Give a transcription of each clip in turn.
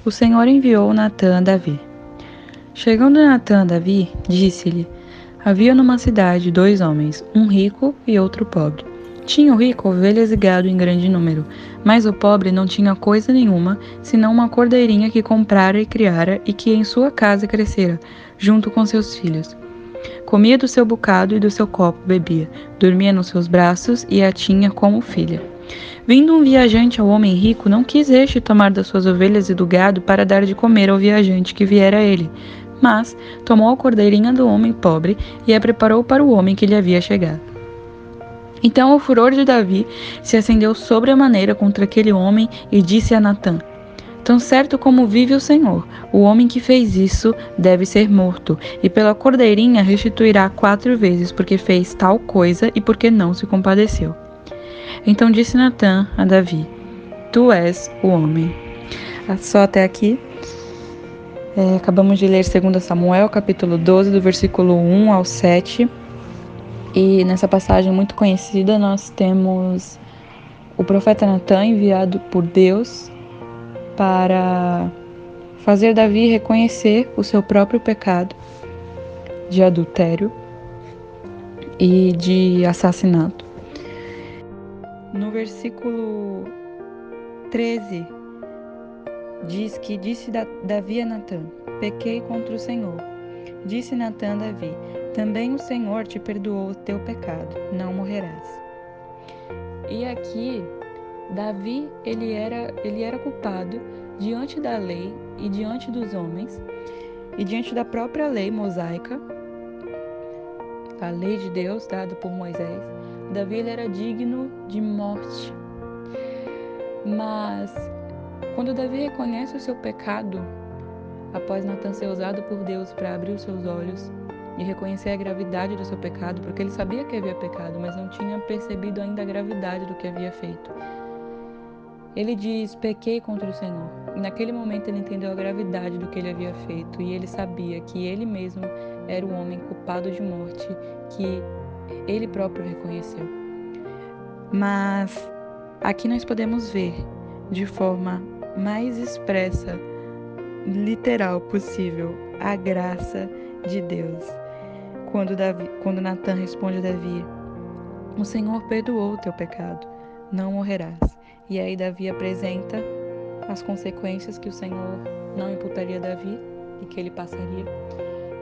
O Senhor enviou Natã a Davi. Chegando Natã a Davi, disse-lhe: havia numa cidade 2 homens, um rico e outro pobre. Tinha o rico ovelhas e gado em grande número, mas o pobre não tinha coisa nenhuma, senão uma cordeirinha que comprara e criara e que em sua casa crescera, junto com seus filhos. Comia do seu bocado e do seu copo bebia, dormia nos seus braços e a tinha como filha. Vindo um viajante ao homem rico, não quis este tomar das suas ovelhas e do gado para dar de comer ao viajante que viera a ele, mas tomou a cordeirinha do homem pobre e a preparou para o homem que lhe havia chegado. Então o furor de Davi se acendeu sobremaneira contra aquele homem e disse a Natã: tão certo como vive o Senhor, o homem que fez isso deve ser morto, e pela cordeirinha restituirá 4 vezes, porque fez tal coisa e porque não se compadeceu. Então disse Natã a Davi: tu és o homem. Só até aqui. Acabamos de ler 2 Samuel, capítulo 12, do versículo 1 ao 7. E nessa passagem muito conhecida nós temos o profeta Natã enviado por Deus para fazer Davi reconhecer o seu próprio pecado de adultério e de assassinato. No versículo 13 diz que disse Davi a Natã: pequei contra o Senhor. Disse Natã a Davi: também o Senhor te perdoou o teu pecado, não morrerás. E aqui, Davi, ele era culpado diante da lei e diante dos homens e diante da própria lei mosaica, a lei de Deus dada por Moisés. Davi, ele era digno de morte. Mas, quando Davi reconhece o seu pecado, após Natã ser usado por Deus para abrir os seus olhos e reconhecer a gravidade do seu pecado, porque ele sabia que havia pecado, mas não tinha percebido ainda a gravidade do que havia feito. Ele diz: pequei contra o Senhor. E naquele momento ele entendeu a gravidade do que ele havia feito e ele sabia que ele mesmo era o homem culpado de morte, que ele próprio reconheceu. Mas aqui nós podemos ver de forma mais expressa, literal possível, a graça de Deus. Quando Natã responde a Davi: o Senhor perdoou o teu pecado, não morrerás. E aí Davi apresenta as consequências que o Senhor não imputaria a Davi e que ele passaria.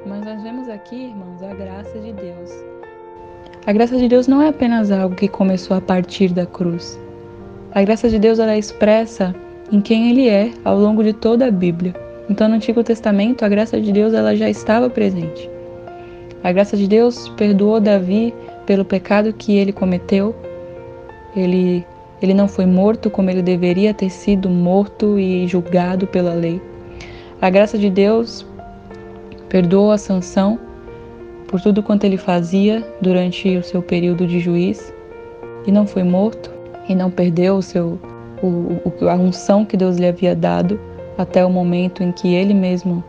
Mas nós vemos aqui, irmãos, a graça de Deus. A graça de Deus não é apenas algo que começou a partir da cruz. A graça de Deus, ela é expressa em quem Ele é ao longo de toda a Bíblia. Então, no Antigo Testamento, a graça de Deus ela já estava presente. A graça de Deus perdoou Davi pelo pecado que ele cometeu. Ele não foi morto como ele deveria ter sido morto e julgado pela lei. A graça de Deus perdoou a Sansão por tudo quanto ele fazia durante o seu período de juiz e não foi morto e não perdeu a unção que Deus lhe havia dado até o momento em que ele mesmo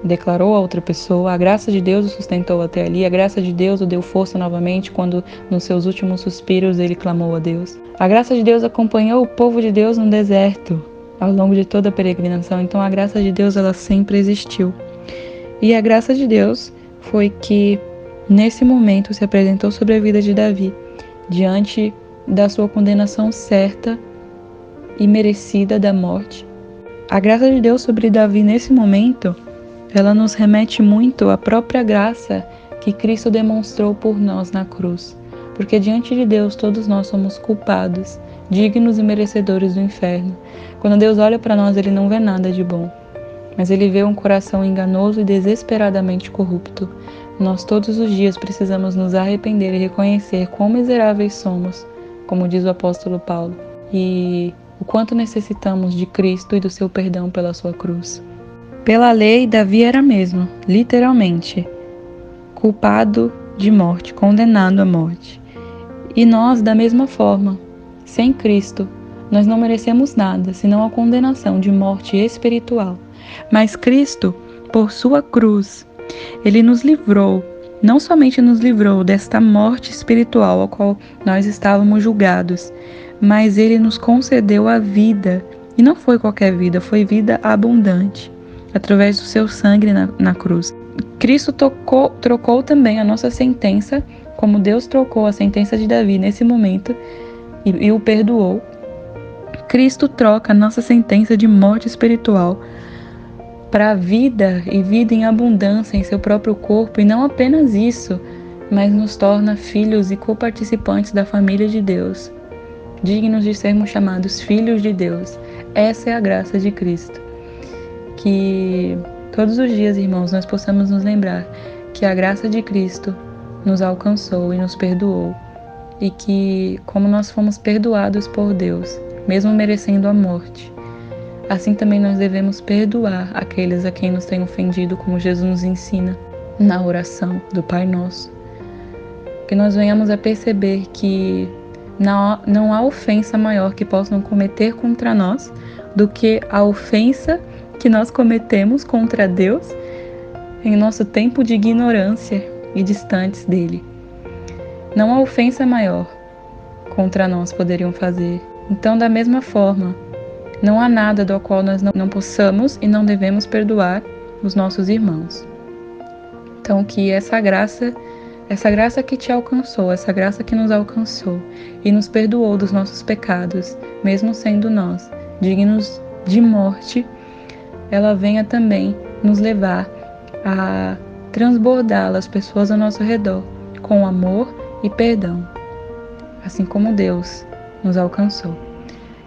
declarou a outra pessoa. A graça de Deus o sustentou até ali. A graça de Deus o deu força novamente quando nos seus últimos suspiros ele clamou a Deus. A graça de Deus acompanhou o povo de Deus no deserto ao longo de toda a peregrinação. Então a graça de Deus ela sempre existiu. E a graça de Deus foi que nesse momento se apresentou sobre a vida de Davi, diante da sua condenação certa e merecida da morte. A graça de Deus sobre Davi nesse momento, ela nos remete muito à própria graça que Cristo demonstrou por nós na cruz. Porque diante de Deus todos nós somos culpados, dignos e merecedores do inferno. Quando Deus olha para nós, Ele não vê nada de bom, mas Ele vê um coração enganoso e desesperadamente corrupto. Nós todos os dias precisamos nos arrepender e reconhecer quão miseráveis somos, como diz o apóstolo Paulo, e o quanto necessitamos de Cristo e do seu perdão pela sua cruz. Pela lei, Davi era mesmo, literalmente, culpado de morte, condenado à morte. E nós, da mesma forma, sem Cristo, nós não merecemos nada, senão a condenação de morte espiritual. Mas Cristo, por sua cruz, Ele nos livrou, não somente nos livrou desta morte espiritual a qual nós estávamos julgados, mas Ele nos concedeu a vida E não foi qualquer vida, foi vida abundante, através do seu sangue na cruz. Cristo trocou também a nossa sentença, como Deus trocou a sentença de Davi nesse momento e o perdoou. Cristo troca a nossa sentença de morte espiritual para a vida e vida em abundância em seu próprio corpo, e não apenas isso, mas nos torna filhos e coparticipantes da família de Deus, dignos de sermos chamados filhos de Deus. Essa é a graça de Cristo. Que todos os dias, irmãos, nós possamos nos lembrar que a graça de Cristo nos alcançou e nos perdoou, e que, como nós fomos perdoados por Deus, mesmo merecendo a morte, assim também nós devemos perdoar aqueles a quem nos têm ofendido, como Jesus nos ensina na oração do Pai Nosso. Que nós venhamos a perceber que não há ofensa maior que possam cometer contra nós do que a ofensa que nós cometemos contra Deus em nosso tempo de ignorância e distantes dele. Não há ofensa maior contra nós poderiam fazer. Então, da mesma forma, não há nada do qual nós não possamos e não devemos perdoar os nossos irmãos. Então, que essa graça que te alcançou, essa graça que nos alcançou e nos perdoou dos nossos pecados, mesmo sendo nós dignos de morte, ela venha também nos levar a transbordar as pessoas ao nosso redor com amor e perdão, assim como Deus nos alcançou.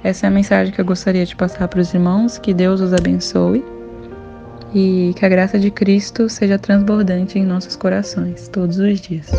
Essa é a mensagem que eu gostaria de passar para os irmãos. Que Deus os abençoe e que a graça de Cristo seja transbordante em nossos corações todos os dias.